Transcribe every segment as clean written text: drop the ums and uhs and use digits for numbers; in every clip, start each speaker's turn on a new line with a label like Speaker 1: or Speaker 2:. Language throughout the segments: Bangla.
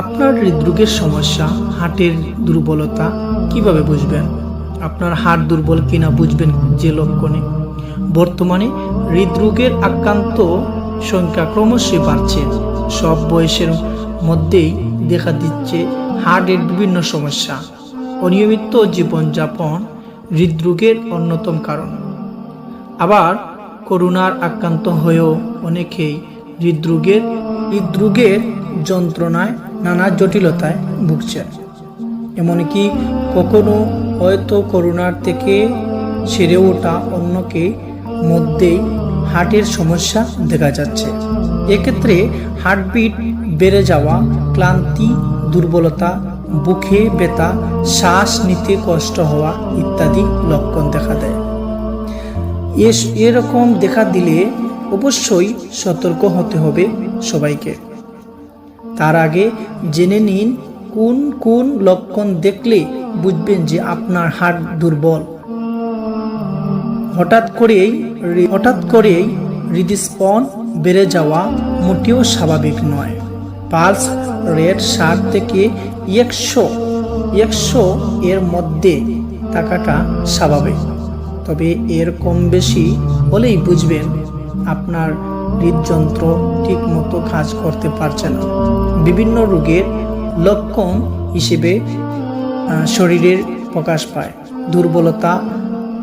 Speaker 1: আপনার হৃদরোগের সমস্যা, হার্টের দুর্বলতা কিভাবে বুঝবেন? আপনার হার্ট দুর্বল কিনা বুঝবেন যে লক্ষণে? বর্তমানে হৃদরোগের আক্রান্ত সংখ্যা ক্রমশই বাড়ছে। সব বয়সের মধ্যেই দেখা দিচ্ছে হার্টের বিভিন্ন সমস্যা। অনিয়মিত জীবনযাপন হৃদরোগের অন্যতম কারণ। আবার করোনার আক্রান্ত হয়েও অনেকেই হৃদরোগের যন্ত্রণায় নানা জটিলতায় ভুগছেন। এমনকি কখনো হয়তো করোনার থেকে সেরে ওঠা অন্যকে মধ্যেই হার্টের সমস্যা দেখা যাচ্ছে। এক্ষেত্রে হার্টবিট বেড়ে যাওয়া, ক্লান্তি, দুর্বলতা, বুকে ব্যথা, শ্বাস নিতে কষ্ট হওয়া ইত্যাদি লক্ষণ দেখা দেয়। এরকম দেখা দিলে অবশ্যই সতর্ক হতে হবে সবাইকে। তার আগে জেনে নিন কোন কোন লক্ষণ দেখলে বুঝবেন যে আপনার হার্ট দুর্বল। হঠাৎ করেই হৃদস্পন্দন বেড়ে যাওয়া মোটেও স্বাভাবিক নয়। পালস রেট 60 থেকে 100 এর মধ্যে থাকাটা স্বাভাবিক, তবে এর কম বেশি হলেই বুঝবেন আপনার হৃদযন্ত্র ঠিক মতো কাজ করতে পারছে না। বিভিন্ন রোগের লক্ষণ হিসেবে শরীরের প্রকাশ পায়। দুর্বলতা,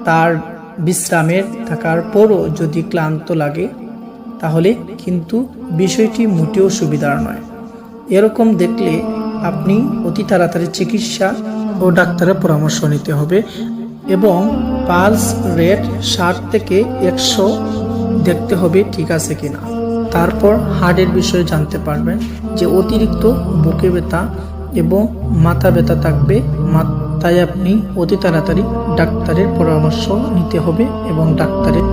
Speaker 1: তার বিশ্রামের থাকার পরও যদি ক্লান্ত লাগে তাহলে কিন্তু বিষয়টি মোটেও সুবিধার নয়। এরকম দেখলে আপনি অতি তাড়াতাড়ি চিকিৎসা ও ডাক্তারের পরামর্শ নিতে হবে এবং পালস রেট 60 থেকে 100 দেখতে হবে ঠিক আছে কিনা। তারপর হার্টের বিষয়ে জানতে পারবেন যে অতিরিক্ত বুকে ব্যথা এবং মাথা ব্যথা থাকবে, তাই আপনি অতি তাড়াতাড়ি ডাক্তারের পরামর্শ নিতে হবে এবং ডাক্তারের